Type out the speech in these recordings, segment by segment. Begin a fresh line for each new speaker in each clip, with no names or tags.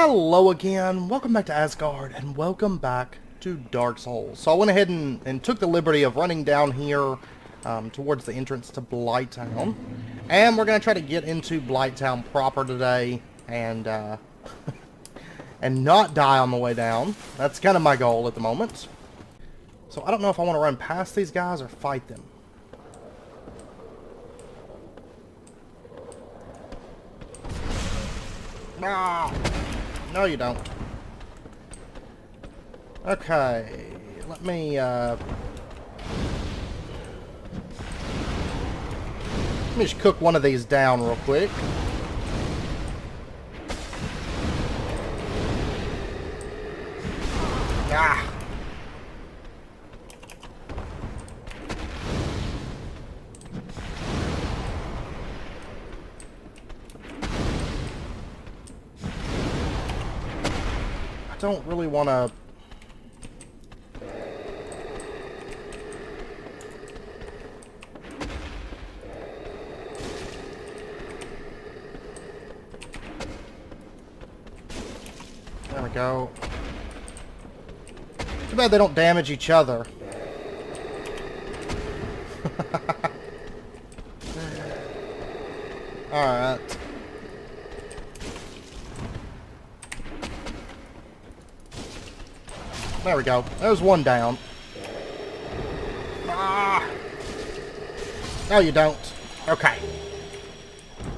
Hello again, welcome back to Asgard, and welcome back to Dark Souls. So I went ahead and took the liberty of running down here towards the entrance to Blightown. And we're going to try to get into Blighttown proper today, and and not die on the way down. That's kind of my goal at the moment. So I don't know if I want to run past these guys or fight them. Ah! No, you don't. Okay, let me just cook one of these down real quick. Ah! I don't really want to... There we go. Too bad they don't damage each other. Alright. There we go. There's one down. Ah! No, you don't. Okay.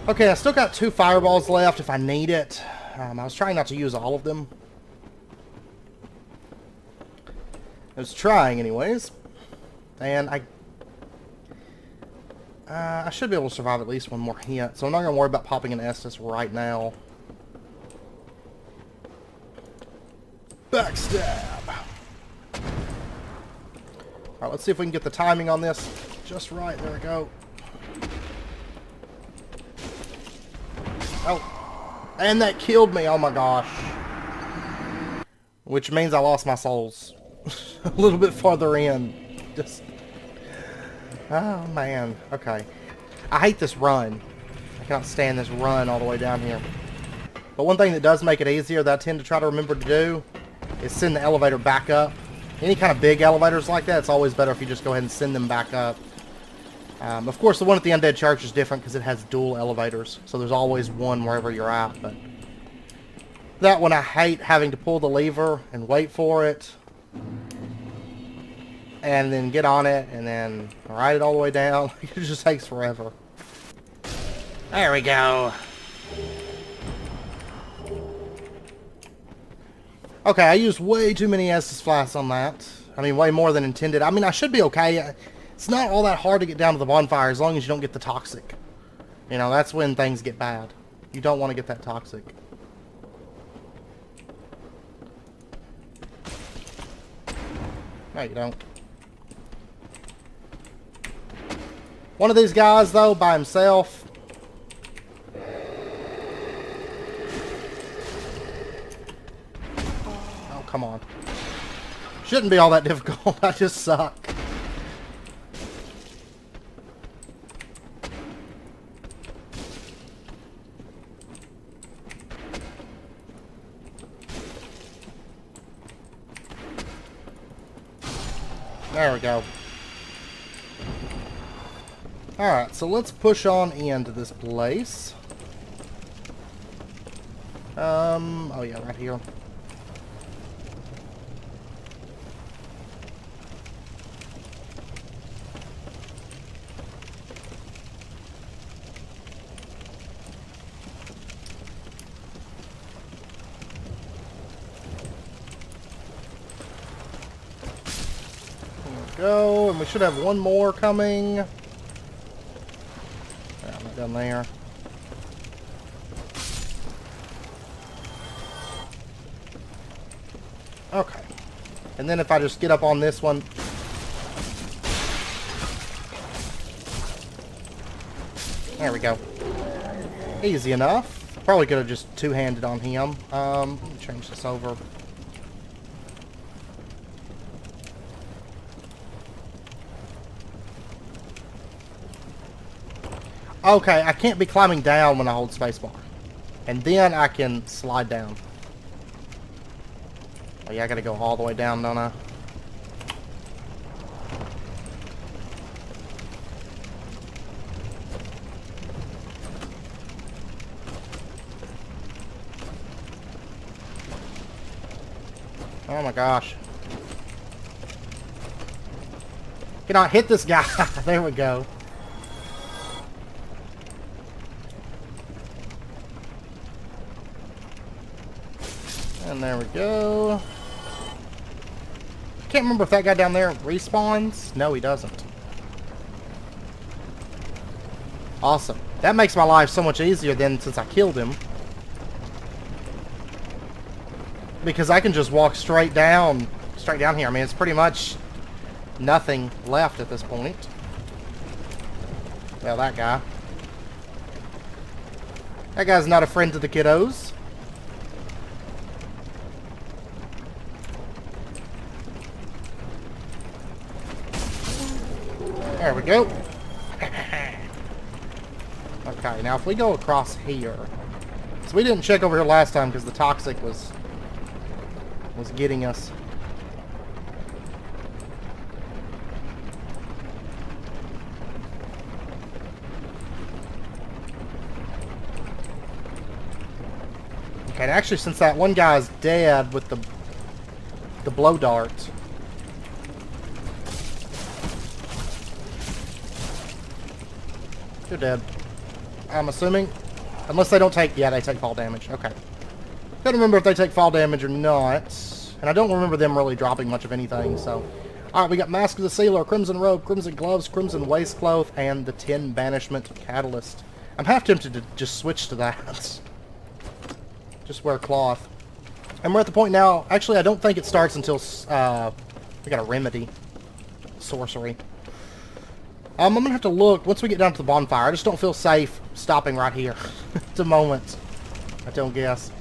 Okay, I still got 2 fireballs left if I need it. I was trying not to use all of them. I was trying anyways. And I should be able to survive at least one more hit. So I'm not going to worry about popping an Estus right now. Backstab! Alright, let's see if we can get the timing on this just right. There we go. Oh! And that killed me! Oh my gosh. Which means I lost my souls. A little bit farther in. Just... Oh man. Okay. I hate this run. I cannot stand this run all the way down here. But one thing that does make it easier that I tend to try to remember to do is send the elevator back up. Any kind of big elevators like that, it's always better if you just go ahead and send them back up. Of course, the one at the Undead Church is different because it has dual elevators, so there's always one wherever you're at. But that one, I hate having to pull the lever and wait for it, and then get on it, and then ride it all the way down. It just takes forever. There we go. Okay, I used way too many Estus Flasks on that. I mean, way more than intended. I mean, I should be okay. It's not all that hard to get down to the bonfire as long as you don't get the toxic. You know, that's when things get bad. You don't want to get that toxic. No, you don't. One of these guys, though, by himself... Come on. Shouldn't be all that difficult. I just suck. There we go. Alright, so let's push on into this place. Oh yeah, right here. Go, and we should have one more coming. Yeah, not down there. Okay. And then if I just get up on this one. There we go. Easy enough. Probably could have just two-handed on him. Let me change this over. Okay, I can't be climbing down when I hold spacebar. And then I can slide down. Oh yeah, I gotta go all the way down, don't I? Oh my gosh. Cannot hit this guy. There we go. And there we go. Can't remember if that guy down there respawns. No, he doesn't. Awesome. That makes my life so much easier then since I killed him. Because I can just walk straight down here. I mean, it's pretty much nothing left at this point. Well, that guy. That guy's not a friend to the kiddos. There we go. Okay, now if we go across here. So we didn't check over here last time because the toxic was getting us. Okay, and actually since that one guy's dead with the blow dart. You're dead. I'm assuming. Unless they don't take... Yeah, they take fall damage. Okay. Couldn't remember if they take fall damage or not. And I don't remember them really dropping much of anything, so... Alright, we got Mask of the Sealer, Crimson Robe, Crimson Gloves, Crimson Waistcloth, and the 10 Banishment Catalyst. I'm half tempted to just switch to that. Just wear cloth. And we're at the point now... Actually, I don't think it starts until... we got a Remedy. Sorcery. I'm going to have to look once we get down to the bonfire. I just don't feel safe stopping right here at the moment. I don't guess.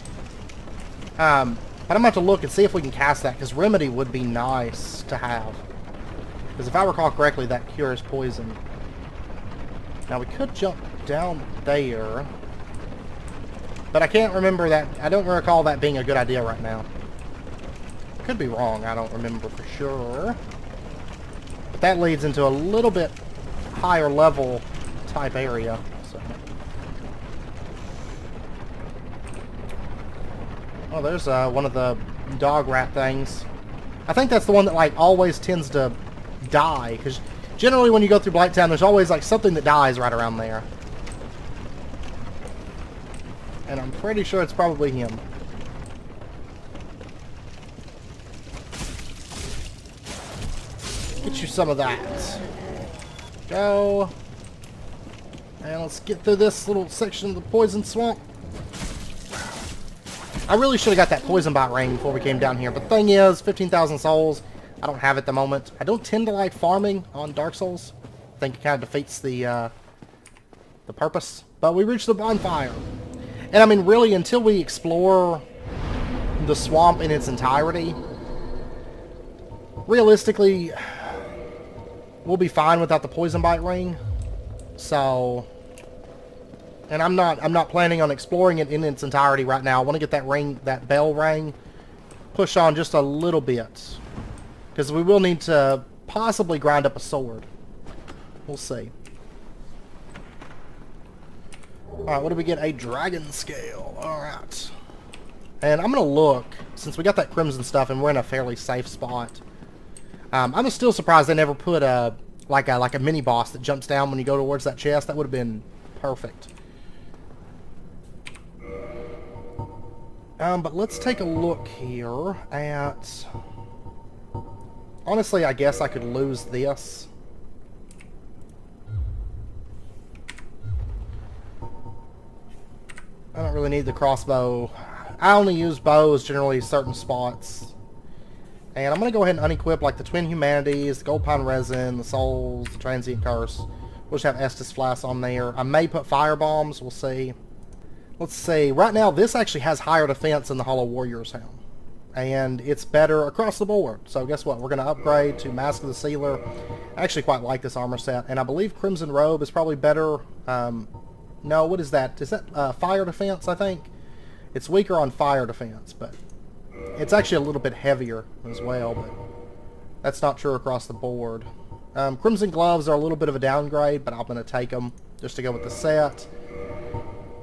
But I'm going to have to look and see if we can cast that, because Remedy would be nice to have. Because if I recall correctly, that cures poison. Now, we could jump down there. But I can't remember that. I don't recall that being a good idea right now. Could be wrong. I don't remember for sure. But that leads into a little bit higher level type area. So. Oh, there's one of the dog rat things. I think that's the one that like always tends to die, because generally when you go through Blighttown, there's always like something that dies right around there. And I'm pretty sure it's probably him. Get you some of that. Go. And let's get through this little section of the poison swamp. I really should have got that poison bite ring before we came down here. But the thing is, 15,000 souls. I don't have it at the moment. I don't tend to like farming on Dark Souls. I think it kind of defeats the purpose. But we reached the bonfire. And I mean, really, until we explore the swamp in its entirety, realistically, we'll be fine without the poison bite ring. So, and I'm not planning on exploring it in its entirety right now. I want to get that ring, that bell ring, push on just a little bit, because we will need to possibly grind up a sword. We'll see. Alright, what do we get? A dragon scale. Alright. And I'm going to look, since we got that crimson stuff and we're in a fairly safe spot. I'm still surprised they never put a like a mini boss that jumps down when you go towards that chest. That would have been perfect. But let's take a look here at... Honestly, I guess I could lose this. I don't really need the crossbow. I only use bows generally certain spots. And I'm going to go ahead and unequip like the Twin Humanities, the Gold Pine Resin, the Souls, the Transient Curse. We'll just have Estus Flask on there. I may put Fire Bombs. We'll see. Let's see. Right now, this actually has higher defense than the Hollow Warrior's Helm. And it's better across the board. So guess what? We're going to upgrade to Mask of the Sealer. I actually quite like this armor set. And I believe Crimson Robe is probably better. No, what is that? Is that fire defense, I think? It's weaker on fire defense, but It's actually a little bit heavier as well, but that's not true across the board. Crimson gloves are a little bit of a downgrade, but I'm going to take them just to go with the set.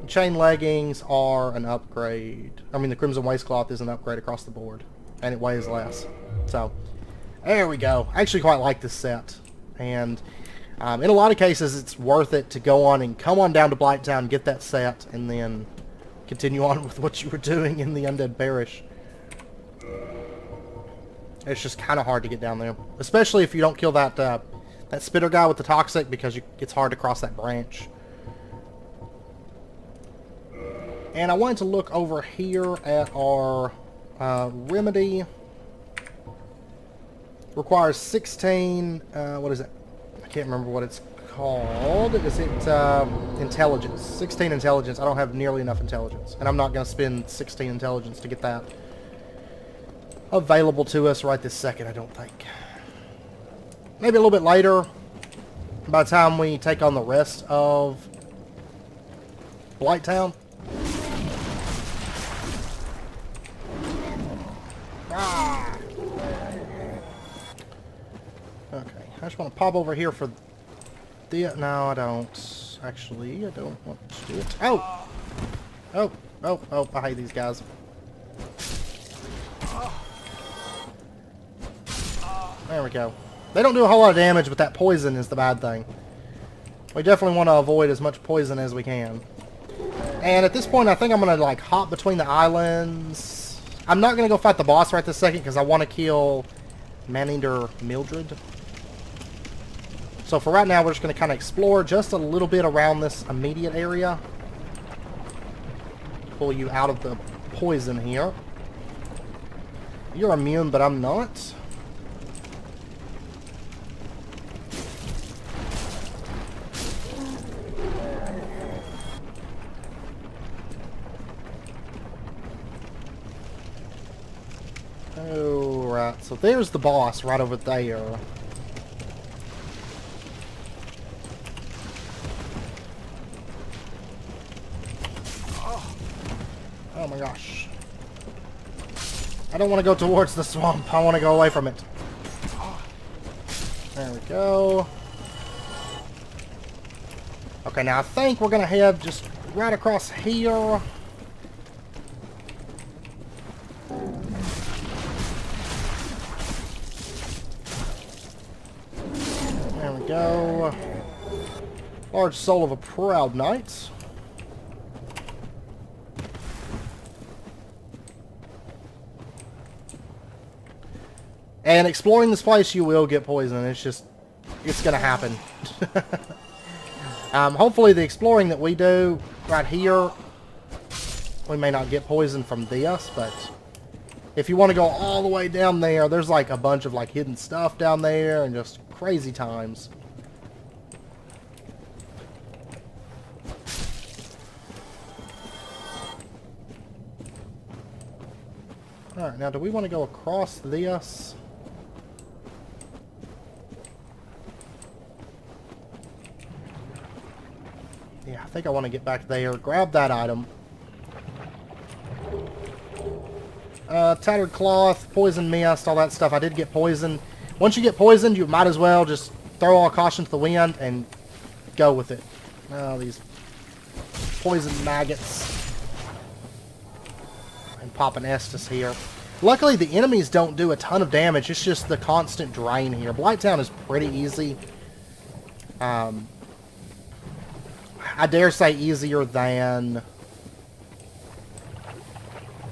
Chain leggings are an upgrade. I mean, the crimson waistcloth is an upgrade across the board, and it weighs less. So, there we go. I actually quite like this set, and in a lot of cases, it's worth it to go on and come on down to Blighttown, get that set, and then continue on with what you were doing in the Undead Parish. It's just kind of hard to get down there, especially if you don't kill that that spitter guy with the toxic, because it's hard to cross that branch. And I wanted to look over here at our remedy. Requires 16. What is it? I can't remember what it's called. Is it intelligence? 16 intelligence. I don't have nearly enough intelligence, and I'm not going to spend 16 intelligence to get that available to us right this second, I don't think. Maybe a little bit later, by the time we take on the rest of Blightown. Ah. Okay, I just want to pop over here for the... No, I don't. Actually, I don't want to do it. Oh! Oh, oh, oh, I hate these guys. There we go. They don't do a whole lot of damage, but that poison is the bad thing. We definitely want to avoid as much poison as we can. And at this point, I think I'm going to, like, hop between the islands. I'm not going to go fight the boss right this second, because I want to kill Man-Eater Mildred. So for right now, we're just going to kind of explore just a little bit around this immediate area. Pull you out of the poison here. You're immune, but I'm not. Alright, so there's the boss right over there. Oh my gosh. I don't want to go towards the swamp. I want to go away from it. There we go. Okay, now I think we're going to head just right across here. There we go. Large soul of a proud knight. And exploring this place, you will get poison. It's just, it's going to happen. Hopefully the exploring that we do right here, we may not get poison from this, but if you want to go all the way down there, there's like a bunch of like hidden stuff down there and just crazy times. Alright, now do we want to go across this? Yeah, I think I want to get back there, grab that item. Tattered cloth, poison mist, all that stuff. I did get poisoned. Once you get poisoned, you might as well just throw all caution to the wind and go with it. Oh, these poison maggots. And pop an Estus here. Luckily, the enemies don't do a ton of damage. It's just the constant drain here. Blighttown is pretty easy. I dare say easier than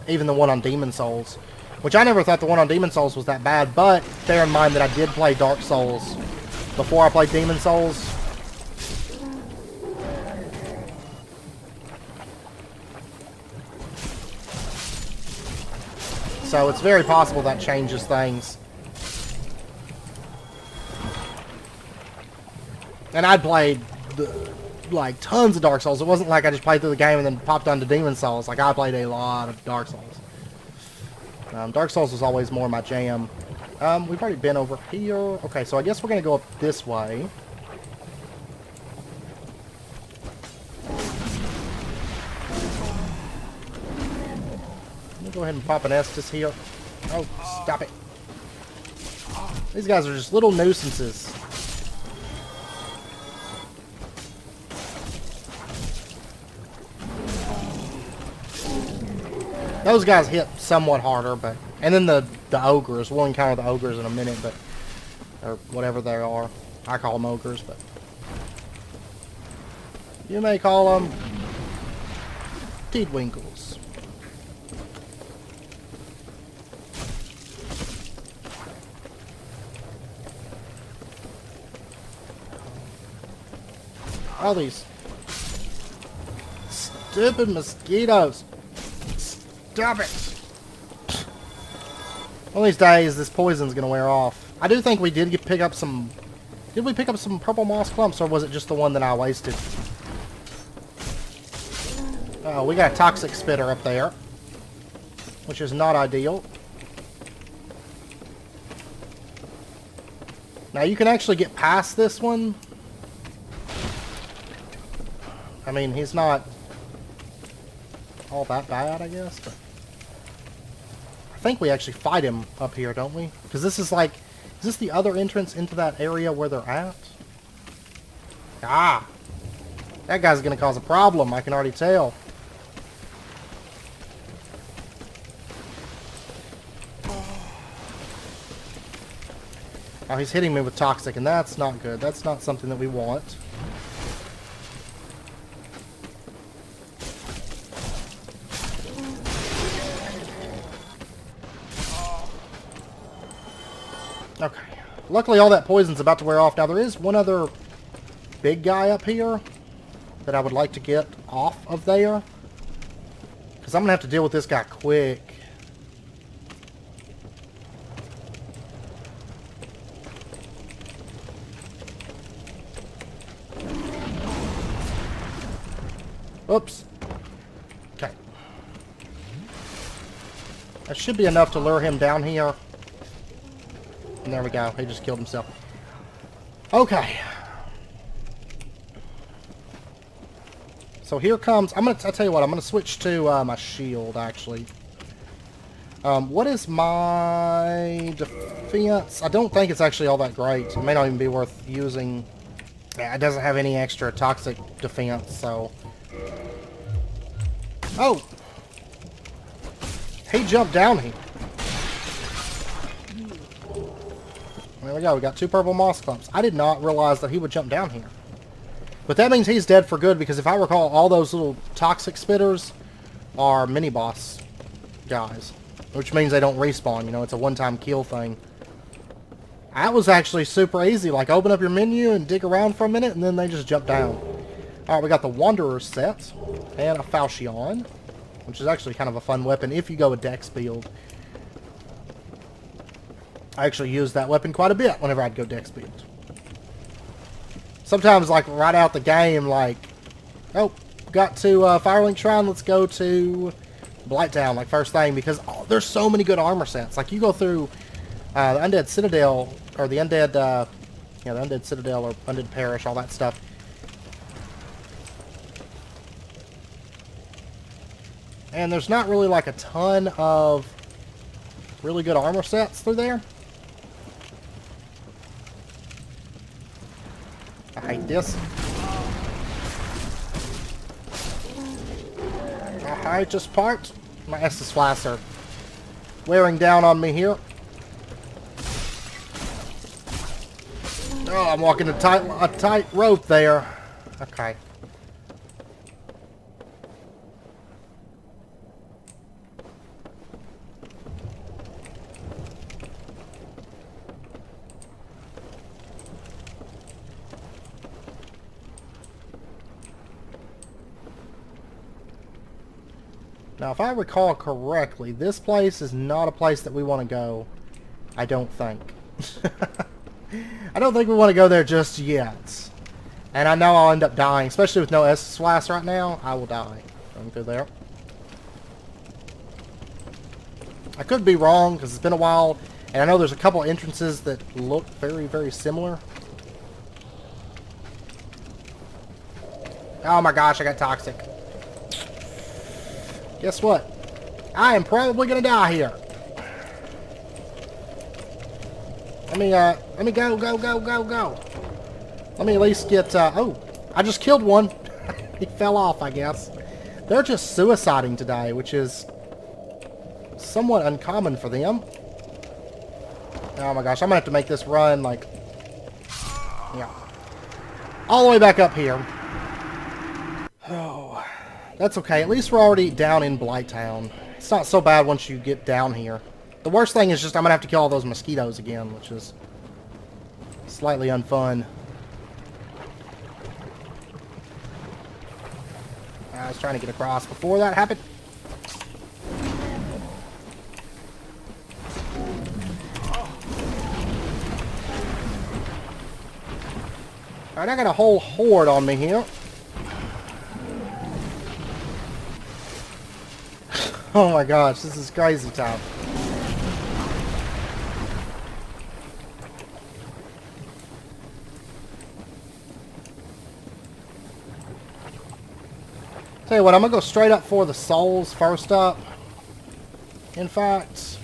even the one on Demon Souls. Which I never thought the one on Demon Souls was that bad, but bear in mind that I did play Dark Souls before I played Demon Souls. So it's very possible that changes things. And I'd played like tons of Dark Souls. It wasn't like I just played through the game and then popped onto Demon Souls. Like I played a lot of Dark Souls. Dark Souls was always more my jam. We've already been over here. Okay, so I guess we're going to go up this way. go ahead and pop an Estus here. Oh, stop it. These guys are just little nuisances. Those guys hit somewhat harder, but... And then the ogres. We'll encounter the ogres in a minute, but... Or whatever they are. I call them ogres, but... You may call them... Teedwinkles. All these... Stupid mosquitoes. Stop it! One of these days, this poison's gonna wear off. I do think we did pick up some... Did we pick up some purple moss clumps, or was it just the one that I wasted? Oh, we got a toxic spitter up there, which is not ideal. Now, you can actually get past this one. I mean, he's not all that bad, I guess, but... I think we actually fight him up here, don't we? Because this is like... Is this the other entrance into that area where they're at? Ah! That guy's gonna cause a problem, I can already tell. Oh, he's hitting me with toxic, and that's not good. That's not something that we want. Okay. Luckily, all that poison's about to wear off. Now, there is one other big guy up here that I would like to get off of there. Because I'm going to have to deal with this guy quick. Oops. Okay. That should be enough to lure him down here. And there we go. He just killed himself. Okay. So here comes... I'll tell you what. I'm going to switch to my shield, actually. What is my defense? I don't think it's actually all that great. It may not even be worth using. Yeah, it doesn't have any extra toxic defense, so... Oh! He jumped down here. There we go. We got 2 purple moss clumps. I did not realize that he would jump down here. But that means he's dead for good, because if I recall, all those little toxic spitters are mini-boss guys. Which means they don't respawn. You know, it's a one-time kill thing. That was actually super easy. Like, open up your menu and dig around for a minute, and then they just jump down. Alright, we got the Wanderer set. And a Falchion. Which is actually kind of a fun weapon if you go with Dex build. I actually used that weapon quite a bit whenever I'd go Dex build. Sometimes, like, right out the game, like... Oh, got to Firelink Shrine, let's go to Blighttown, like, first thing. Because there's so many good armor sets. Like, you go through the Undead Citadel, or the Undead... the Undead Citadel, or Undead Parish, all that stuff. And there's not really, like, a ton of really good armor sets through there. I hate this. I hate this part. My Estus flasks are wearing down on me here. Oh, I'm walking a tight rope there. Okay. Now, if I recall correctly, this place is not a place that we want to go. I don't think. I don't think we want to go there just yet. And I know I'll end up dying, especially with no Estus flasks right now. I will die going through there. I could be wrong, because it's been a while, and I know there's a couple entrances that look very, very similar. Oh my gosh, I got toxic. Guess what? I am probably gonna die here. Let me go. Let me at least get, oh, I just killed one. He fell off, I guess. They're just suiciding today, which is somewhat uncommon for them. Oh my gosh, I'm gonna have to make this run, like, yeah, all the way back up here. Oh, that's okay. At least we're already down in Blighttown. It's not so bad once you get down here. The worst thing is just I'm gonna have to kill all those mosquitoes again, which is slightly unfun. I was trying to get across before that happened. Alright, I got a whole horde on me here. Oh my gosh, this is crazy time. Tell you what, I'm gonna go straight up for the souls first up. In fact,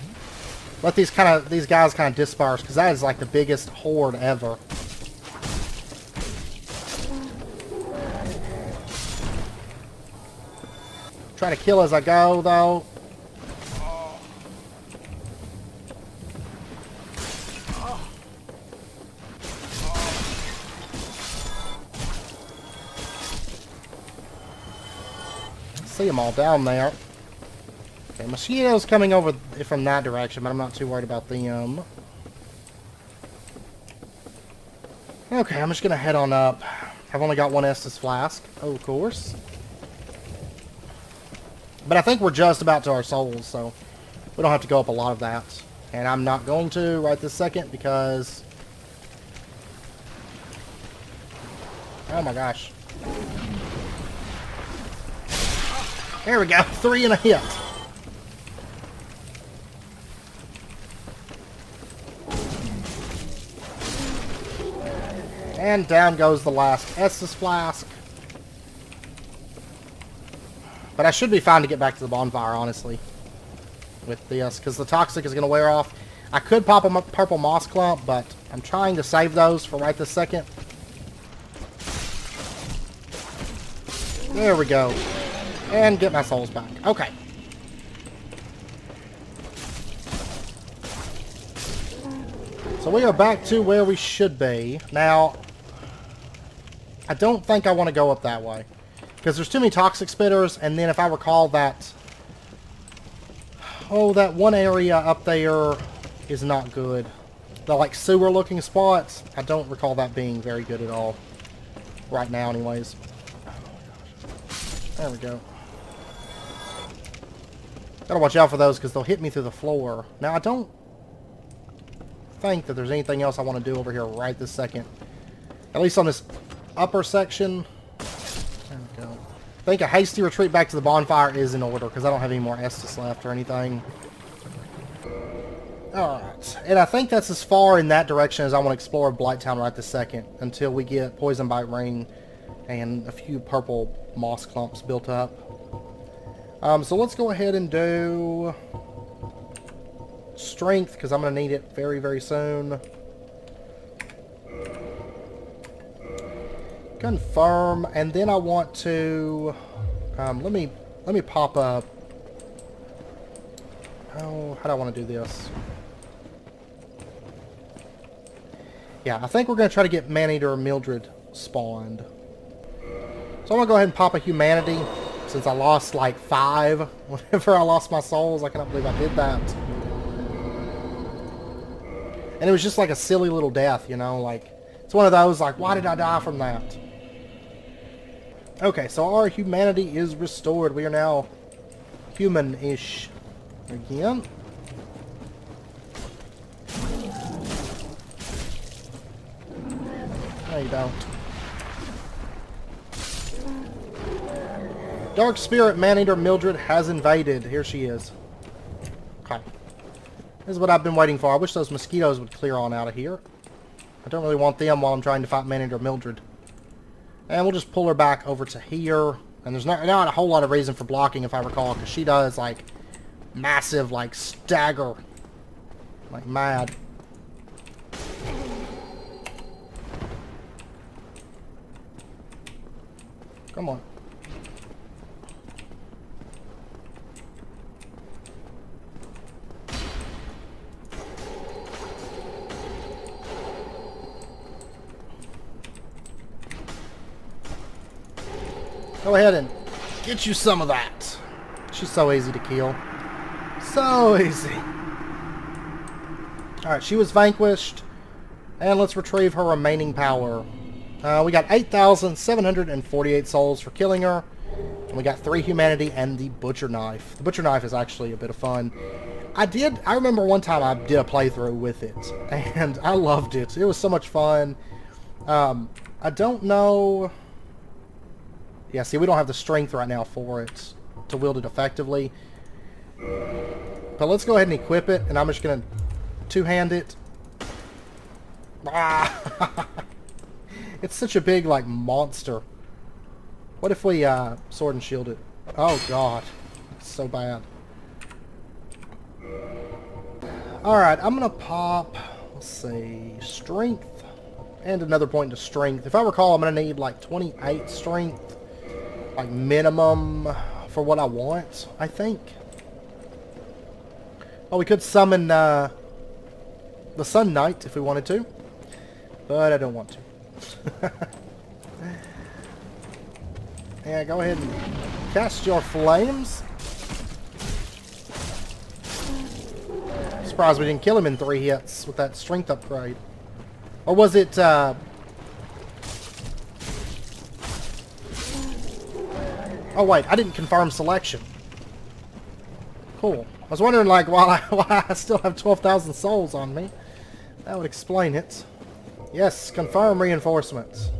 let these guys kind of disperse, because that is like the biggest horde ever. Trying to kill as I go, though. See them all down there. Okay, mosquitoes coming over from that direction, but I'm not too worried about them. Okay, I'm just gonna head on up. I've only got one Estus flask, of course. But I think we're just about to our souls, so we don't have to go up a lot of that. And I'm not going to right this second because... oh my gosh. There we go, 3 in a hit. And down goes the last Estus flask. But I should be fine to get back to the bonfire, honestly, with this, because the toxic is going to wear off. I could pop a purple moss clump, but I'm trying to save those for right this second. There we go. And get my souls back. Okay. So we are back to where we should be. Now, I don't think I want to go up that way, because there's too many toxic spitters, and then if I recall that... oh, that one area up there is not good. The, like, sewer-looking spots, I don't recall that being very good at all. Right now, anyways. There we go. Gotta watch out for those, because they'll hit me through the floor. Now, I don't think that there's anything else I want to do over here right this second. At least on this upper section. There we go. I think a hasty retreat back to the bonfire is in order, because I don't have any more Estus left or anything. Alright. And I think that's as far in that direction as I want to explore Blighttown right this second, until we get Poison Bite Ring and a few purple moss clumps built up. So let's go ahead and do strength, because I'm going to need it very, very soon. Confirm, and then I want to let me pop up. Oh, how do I want to do this? Yeah, I think we're going to try to get Maneater Mildred spawned. So I'm going to go ahead and pop a humanity, since I lost like 5 whenever I lost my souls. I cannot believe I did that. And it was just like a silly little death, you know, like, it's one of those, like, why did I die from that? Okay, so our humanity is restored. We are now human-ish again. No, you don't. Dark Spirit Maneater Mildred has invaded. Here she is. Okay. This is what I've been waiting for. I wish those mosquitoes would clear on out of here. I don't really want them while I'm trying to fight Maneater Mildred. And we'll just pull her back over to here. And there's not a whole lot of reason for blocking, if I recall, because she does, like, massive, like, stagger. Like mad. Come on. Go ahead and get you some of that. She's so easy to kill. So easy. Alright, she was vanquished. And let's retrieve her remaining power. We got 8,748 souls for killing her. And we got 3 humanity and the butcher knife. The butcher knife is actually a bit of fun. I remember one time I did a playthrough with it. And I loved it. It was so much fun. I don't know... Yeah, see, we don't have the strength right now for it to wield it effectively. But let's go ahead and equip it, and I'm just going to two-hand it. Ah! It's such a big, like, monster. What if we sword and shield it? Oh, God. It's so bad. Alright, I'm going to pop, let's see, strength, and another point to strength. If I recall, I'm going to need, like, 28 strength. Like minimum for what I want, I think. Oh, we could summon the Sun Knight if we wanted to, but I don't want to. Yeah, go ahead and cast your flames. Surprised we didn't kill him in 3 hits with that strength upgrade. Or was it oh wait, I didn't confirm selection. Cool. I was wondering, like, why I still have 12,000 souls on me. That would explain it. Yes, confirm reinforcements.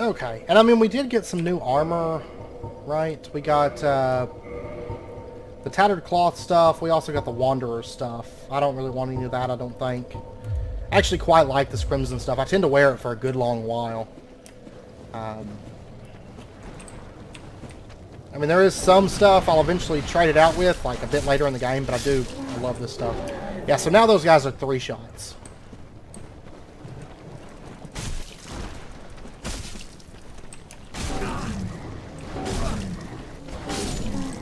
Okay, and I mean, we did get some new armor, right? We got the tattered cloth stuff. We also got the wanderer stuff. I don't really want any of that, I don't think. I actually quite like this crimson stuff. I tend to wear it for a good long while. I mean, there is some stuff I'll eventually trade it out with, like, a bit later in the game, but I love this stuff. Yeah, so now those guys are 3 shots.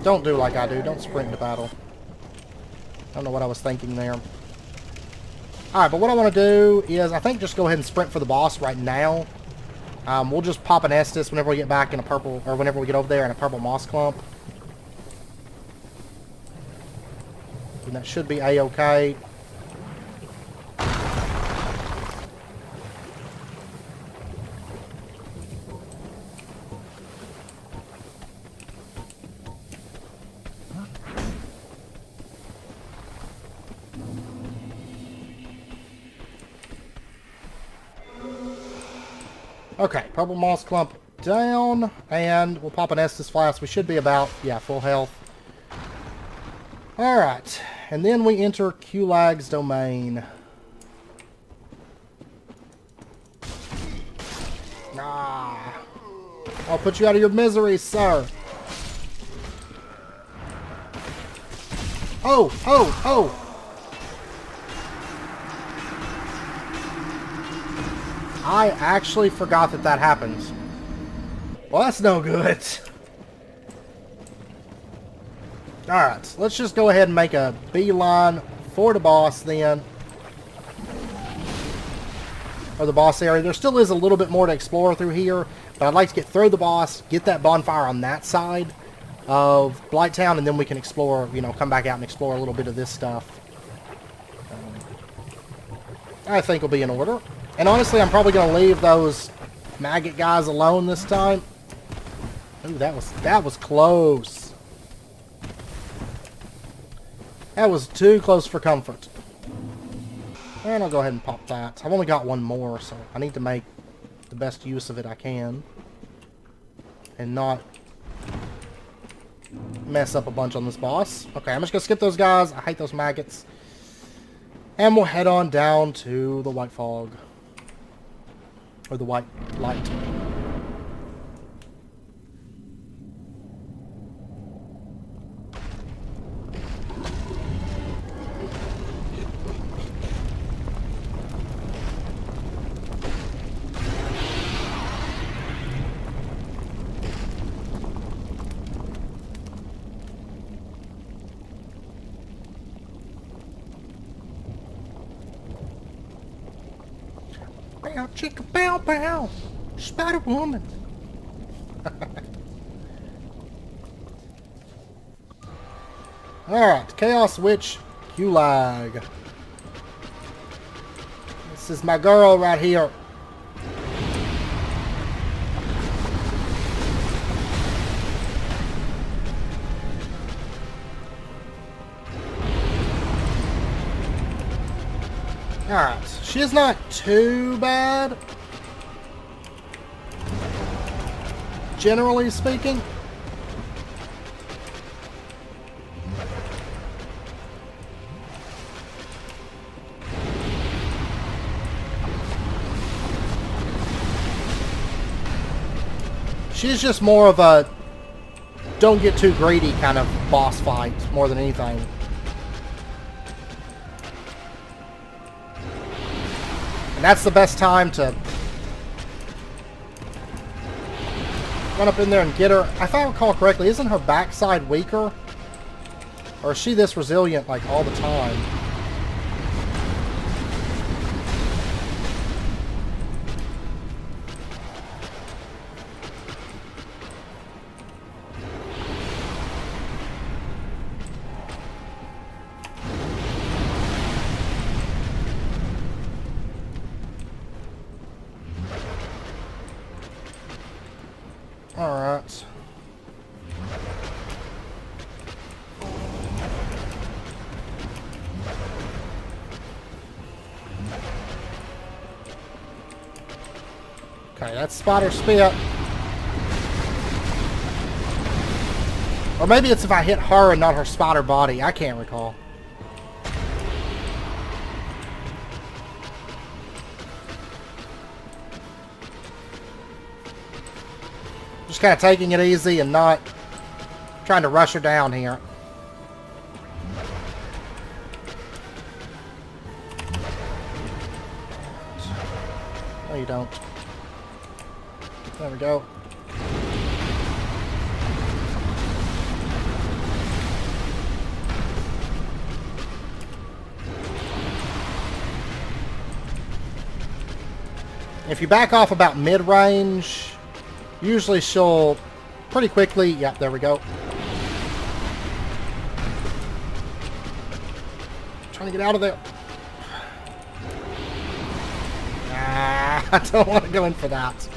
Don't do like I do. Don't sprint into battle. I don't know what I was thinking there. Alright, but what I want to do is, I think, just go ahead and sprint for the boss right now. We'll just pop an Estus whenever we get back in a purple, or whenever we get over there in a purple moss clump. And that should be A-okay. Okay, purple moss clump down, and we'll pop an Estus Flask. We should be about, yeah, full health. Alright, and then we enter Kulag's domain. Ah, I'll put you out of your misery, sir. Oh, oh, oh! I actually forgot that that happens. Well, that's no good. Alright, let's just go ahead and make a beeline for the boss then. Or the boss area. There still is a little bit more to explore through here, but I'd like to get through the boss, get that bonfire on that side of Blighttown, and then we can explore, you know, come back out and explore a little bit of this stuff. I think will be in order. And honestly, I'm probably going to leave those maggot guys alone this time. Ooh, that was close. That was too close for comfort. And I'll go ahead and pop that. I've only got one more, so I need to make the best use of it I can. And not mess up a bunch on this boss. Okay, I'm just going to skip those guys. I hate those maggots. And we'll head on down to the white fog. Or the white light. Chicka pow pow! Spider Woman! Alright, Chaos Witch Q-Lag. This is my girl right here. Alright, she is not too bad, generally speaking. She's just more of a don't get too greedy kind of boss fight more than anything. And that's the best time to run up in there and get her. If I recall correctly, isn't her backside weaker? Or is she this resilient like all the time? Alright. Okay, that's Spider Spit. Or maybe it's if I hit her and not her spider body. I can't recall. Just kind of taking it easy and not trying to rush her down here. No, you don't. There we go. If you back off about mid-range, usually she'll pretty quickly... Yep, there we go. Trying to get out of there. Ah, I don't want to go in for that.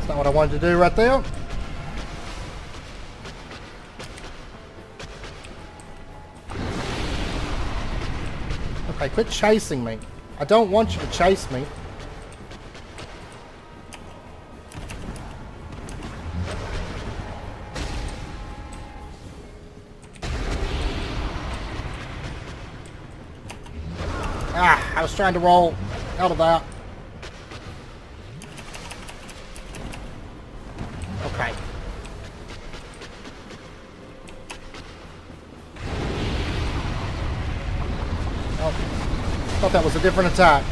Not what I wanted to do right there. Okay, quit chasing me. I don't want you to chase me. Ah, I was trying to roll out of that. Okay. Oh, thought that was a different attack.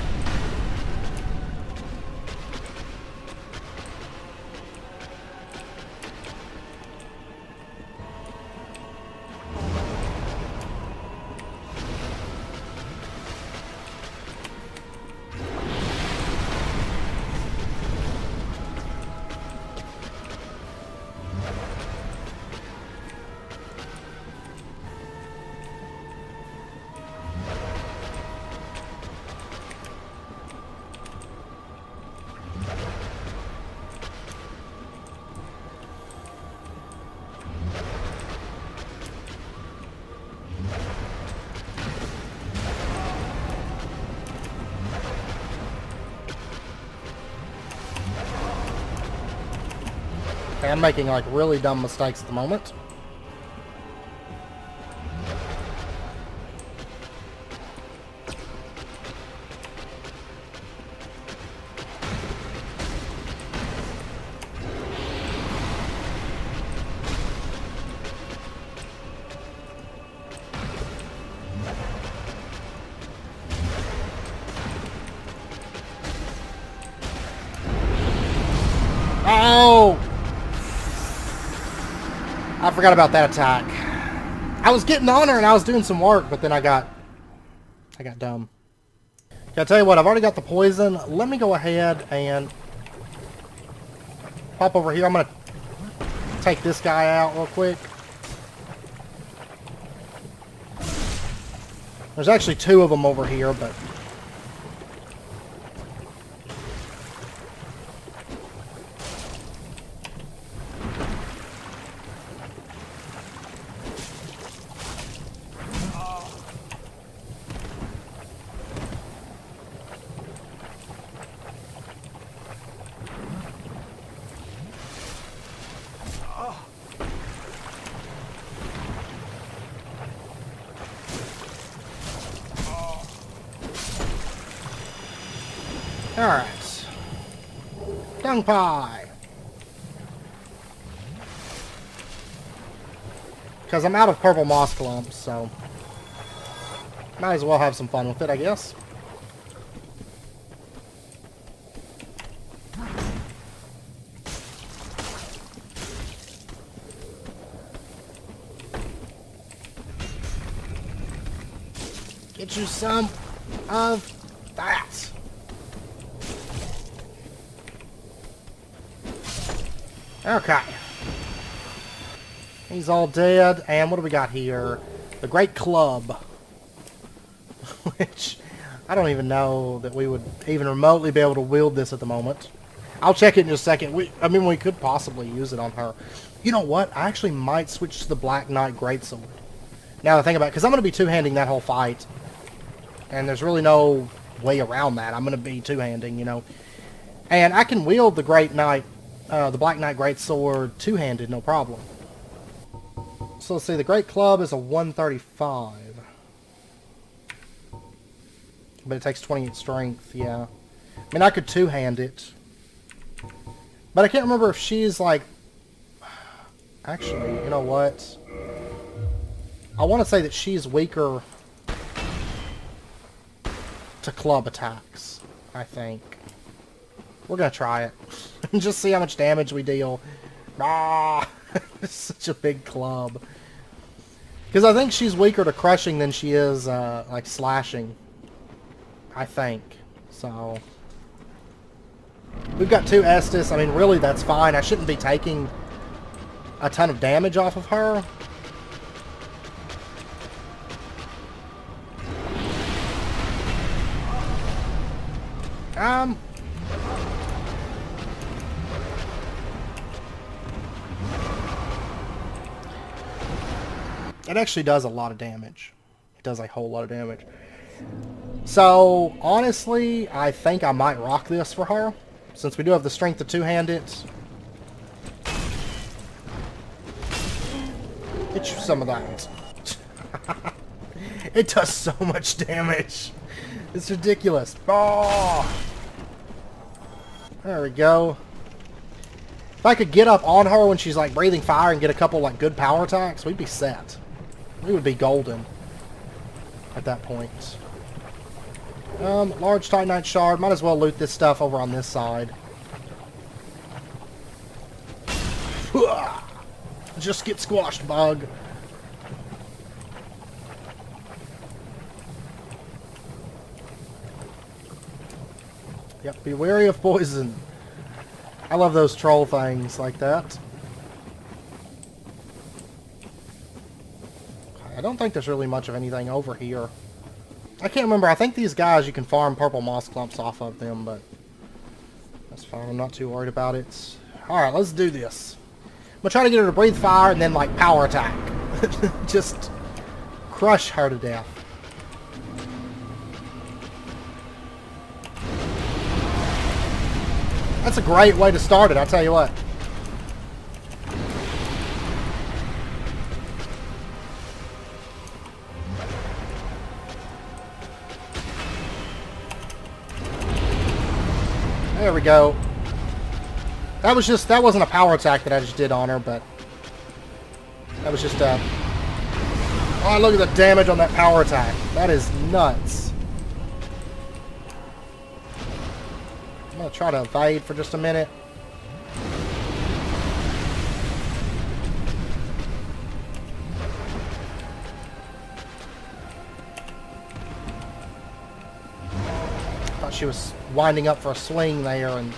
Okay, I'm making like really dumb mistakes at the moment. I forgot about that attack. I was getting on her and I was doing some work, but then I got dumb. Okay, I'll tell you what, I've already got the poison. Let me go ahead and pop over here. I'm going to take this guy out real quick. There's actually two of them over here, but... Alright. Dung pie. Because I'm out of purple moss clumps, so... might as well have some fun with it, I guess. Get you some of that. Okay. He's all dead. And what do we got here? The Great Club. Which, I don't even know that we would even remotely be able to wield this at the moment. I'll check it in just a second. We could possibly use it on her. You know what? I actually might switch to the Black Knight Greatsword. Now that I think about it, because I'm going to be two-handing that whole fight. And there's really no way around that. I'm going to be two-handing, you know. And I can wield the Great Knight, the Black Knight Greatsword two-handed, no problem. So let's see, the Great Club is a 135. But it takes 28 strength, yeah. I mean, I could two-hand it. But I can't remember if she's like... Actually, you know what? I want to say that she's weaker to club attacks, I think. We're going to try it. Just see how much damage we deal. Ah! It's such a big club. Because I think she's weaker to crushing than she is, like, slashing. I think. So... we've got two Estus. I mean, really, that's fine. I shouldn't be taking a ton of damage off of her. It actually does a lot of damage. It does a whole lot of damage. So, honestly, I think I might rock this for her. Since we do have the strength to two-hand it. Get you some of that. It does so much damage. It's ridiculous. Oh! There we go. If I could get up on her when she's like breathing fire and get a couple like good power attacks, we'd be set. We would be golden at that point. Large Titanite Shard. Might as well loot this stuff over on this side. Just get squashed, bug. Yep, be wary of poison. I love those troll things like that. I don't think there's really much of anything over here. I can't remember. I think these guys, you can farm purple moss clumps off of them, but that's fine. I'm not too worried about it. Alright, let's do this. I'm going to try to get her to breathe fire and then, like, power attack. Just crush her to death. That's a great way to start it, I'll tell you what. There we go. That wasn't a power attack that I just did on her, but that was just a... oh, look at the damage on that power attack. That is nuts. I'm going to try to evade for just a minute. thought she was winding up for a swing there and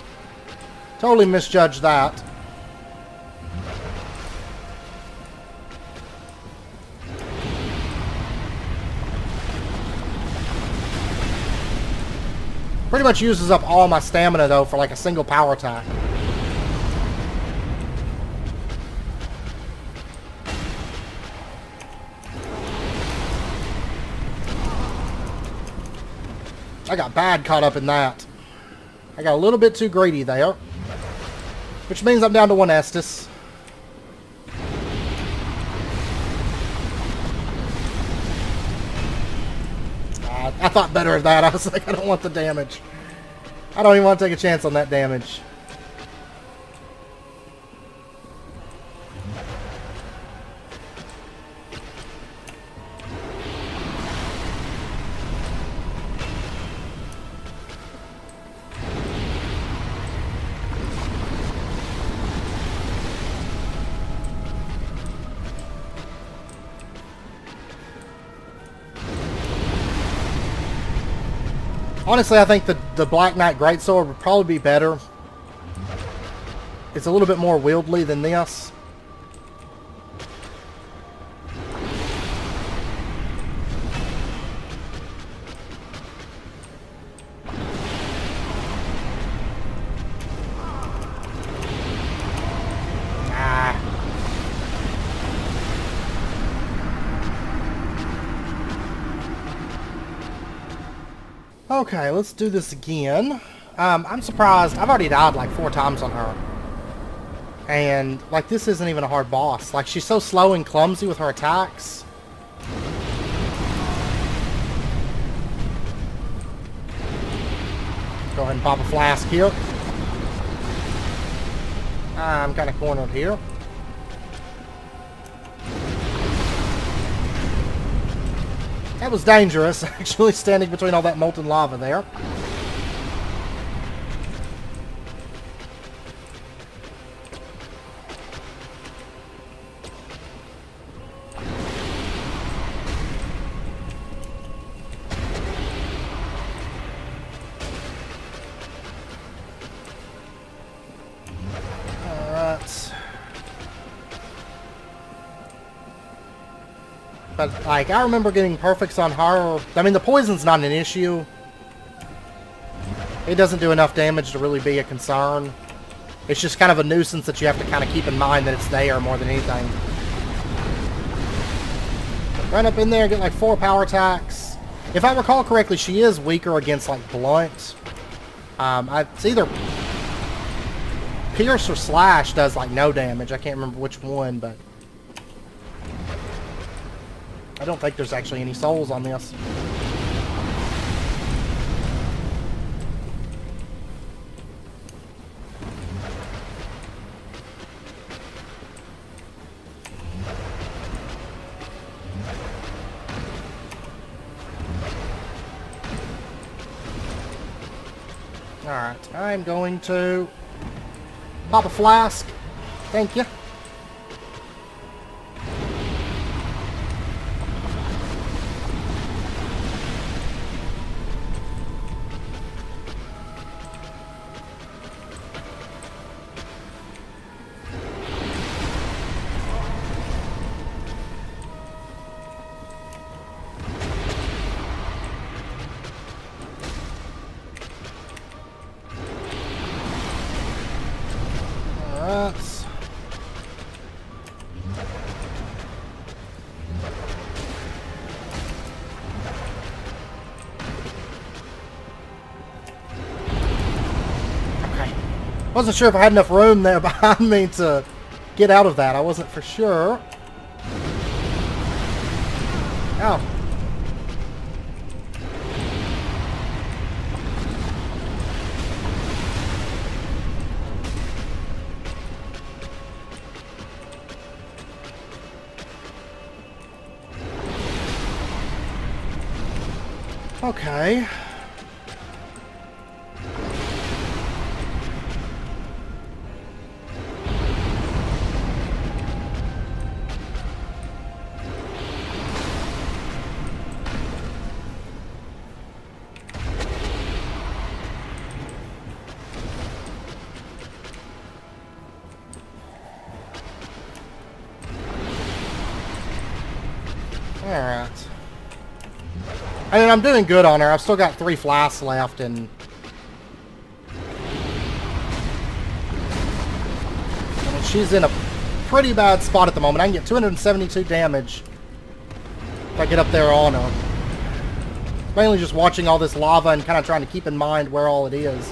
totally misjudged that. Pretty much uses up all my stamina though for like a single power attack. I got bad caught up in that. I got a little bit too greedy there. Which means I'm down to 1 Estus. I thought better of that. I was like, I don't want the damage. I don't even want to take a chance on that damage. Honestly, I think the Black Knight Greatsword would probably be better. It's a little bit more wieldly than this. Okay, let's do this again. I'm surprised. I've already died like 4 times on her. And, like, this isn't even a hard boss. Like, she's so slow and clumsy with her attacks. Go ahead and pop a flask here. I'm kind of cornered here. That was dangerous, actually, standing between all that molten lava there. But, like, I remember getting perfects on her. I mean, the poison's not an issue. It doesn't do enough damage to really be a concern. It's just kind of a nuisance that you have to kind of keep in mind that it's there more than anything. Run up in there, get like 4 power attacks. If I recall correctly, she is weaker against, like, blunt. It's either Pierce or Slash does, like, no damage. I can't remember which one, but I don't think there's actually any souls on this. Alright, I'm going to pop a flask. Thank you. Wasn't sure if I had enough room there behind me to get out of that. I wasn't for sure. Ow. Okay. Alright. I mean, I'm doing good on her. I've still got 3 flasks left, and... I mean, she's in a pretty bad spot at the moment. I can get 272 damage if I get up there on her. Mainly just watching all this lava and kind of trying to keep in mind where all it is.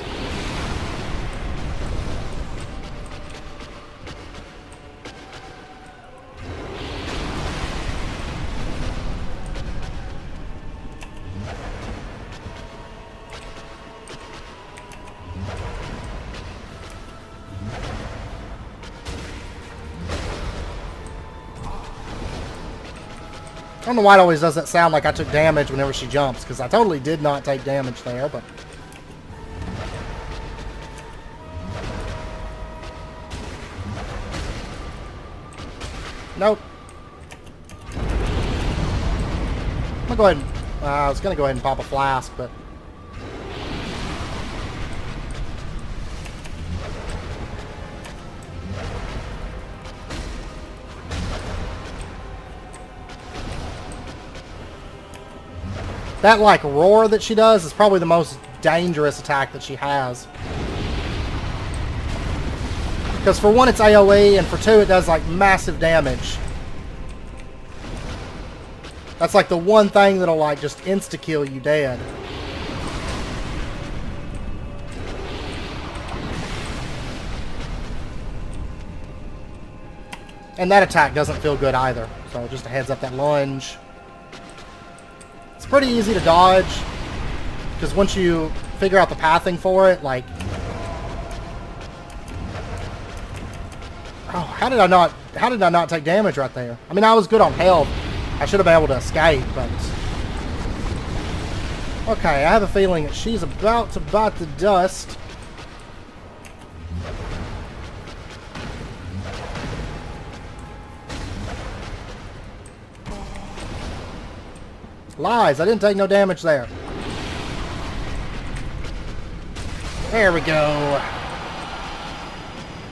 I don't know why it always does that sound like I took damage whenever she jumps, because I totally did not take damage there, but... Nope. I'm gonna go ahead and... I was gonna go ahead and pop a flask, but... That, like, roar that she does is probably the most dangerous attack that she has. Because for one, it's AoE, and for two, it does, like, massive damage. That's, like, the one thing that'll, like, just insta-kill you dead. And that attack doesn't feel good either. So, just a heads up, that lunge... It's pretty easy to dodge, because once you figure out the pathing for it, like... Oh, how did I not take damage right there? I mean, I was good on health. I should have been able to escape, but... Okay, I have a feeling that she's about to bite the dust. Lies, I didn't take no damage there. There we go.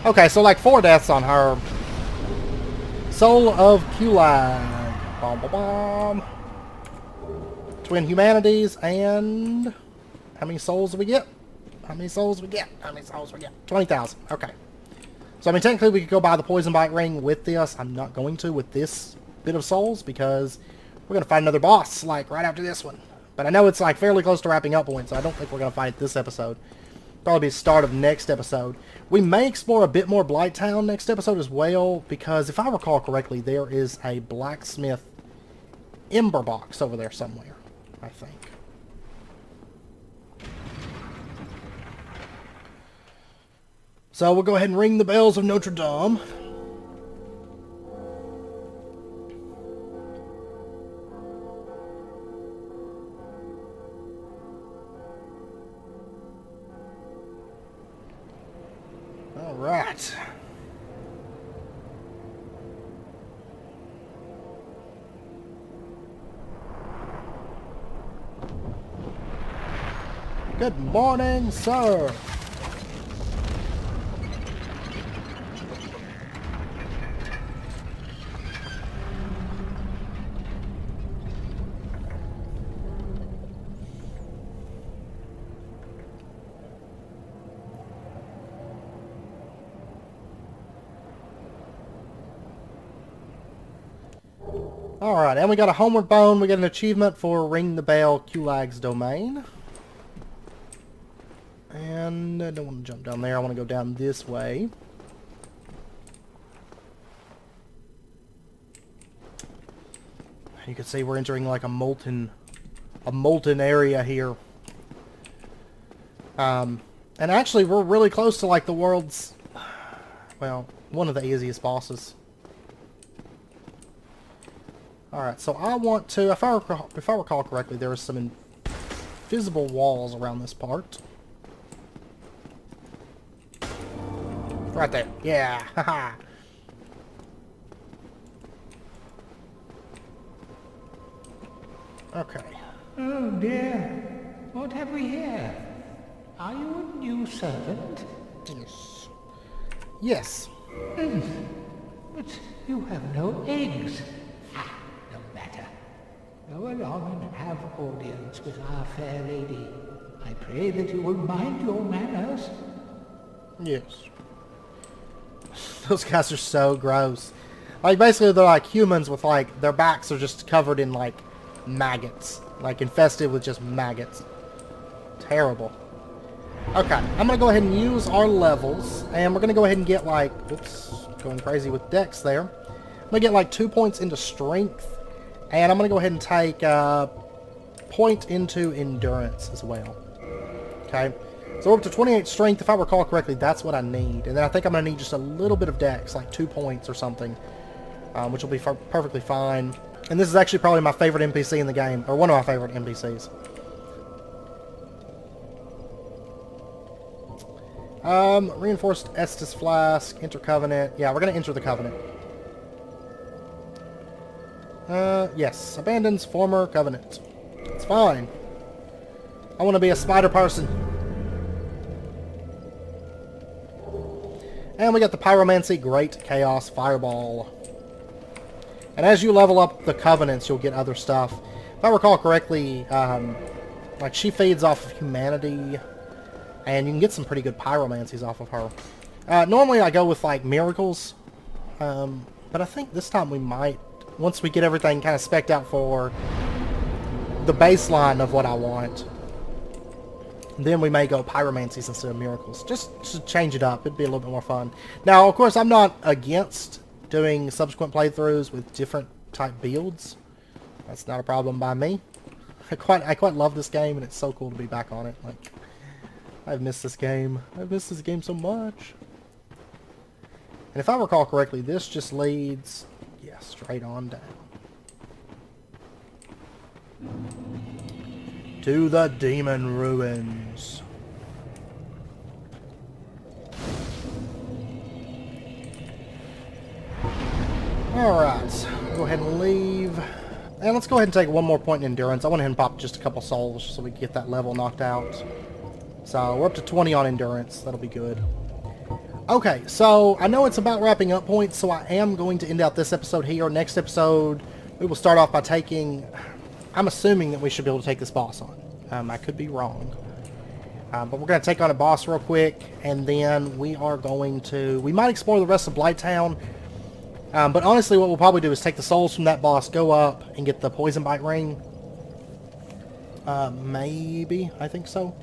Okay, so like 4 deaths on her. Soul of Kulag. Bomb, bomb, bomb. Twin Humanities, and... How many souls do we get? How many souls we get? How many souls we get? 20,000. Okay. So, I mean, technically we could go buy the Poison Bite Ring with this. I'm not going to with this bit of souls, because... We're going to fight another boss, like, right after this one. But I know it's, like, fairly close to wrapping up point, so I don't think we're going to fight this episode. Probably be the start of next episode. We may explore a bit more Blighttown next episode as well, because if I recall correctly, there is a blacksmith ember box over there somewhere, I think. So we'll go ahead and ring the bells of Notre Dame. Right. Good morning, sir. Alright, and we got a homeward bone. We got an achievement for Ring the Bell, Kulag's Domain. And I don't want to jump down there. I want to go down this way. You can see we're entering like a molten area here. And actually we're really close to like the world's, well, one of the easiest bosses. Alright, so I want to, if I recall correctly, there are some invisible walls around this part. Right there. Yeah, haha. Okay.
Oh dear. What have we here? Are you a new servant?
Yes. Yes.
But you have no eggs. Ah, no matter. Go along and have audience with our fair lady. I pray that you will mind your manners.
Yes. Those guys are so gross. Like, basically, they're like humans with, like, their backs are just covered in, like, maggots. Like, infested with just maggots. Terrible. Okay, I'm going to go ahead and use our levels. And we're going to go ahead and get, like... Oops, going crazy with dex there. I'm going to get, like, 2 points into strength. And I'm going to go ahead and take a point into endurance as well. Okay. So we're up to 28 strength. If I recall correctly, that's what I need. And then I think I'm going to need just a little bit of dex, like 2 points or something. Which will be perfectly fine. And this is actually probably my favorite NPC in the game. Or one of my favorite NPCs. Reinforced Estus Flask. Enter Covenant. Yeah, we're going to enter the Covenant. Yes. Abandons former Covenant. It's fine. I want to be a spider person. And we got the Pyromancy Great Chaos Fireball. And as you level up the Covenants, you'll get other stuff. If I recall correctly, like she feeds off of humanity. And you can get some pretty good Pyromancies off of her. Normally I go with like Miracles. But I think this time we might, once we get everything kind of spec'd out for the baseline of what I want, then we may go Pyromancies instead of Miracles. Just to change it up. It'd be a little bit more fun. Now, of course, I'm not against doing subsequent playthroughs with different type builds. That's not a problem by me. I quite love this game, and it's so cool to be back on it. Like, I've missed this game. I've missed this game so much. And if I recall correctly, this just leads, yeah, straight on down. To the Demon Ruins. Alright, go ahead and leave. And let's go ahead and take one more point in endurance. I went ahead and popped just a couple souls so we can get that level knocked out. So we're up to 20 on endurance. That'll be good. Okay, so I know it's about wrapping up points, so I am going to end out this episode here. Next episode, we will start off by taking... I'm assuming that we should be able to take this boss on. I could be wrong. But we're going to take on a boss real quick, and then we are going to... We might explore the rest of Blighttown, but honestly what we'll probably do is take the souls from that boss, go up, and get the Poison Bite Ring. Maybe, I think so.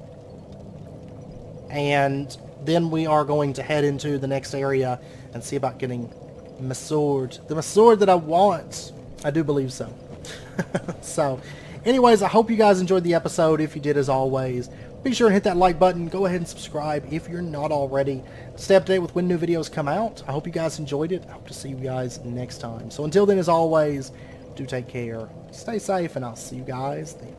And then we are going to head into the next area and see about getting my sword. The sword that I want. I do believe so. So, anyways, I hope you guys enjoyed the episode. If you did, as always, be sure and hit that like button. Go ahead and subscribe if you're not already. Stay up to date with when new videos come out. I hope you guys enjoyed it. I hope to see you guys next time. So until then, as always, do take care, stay safe, and I'll see you guys then.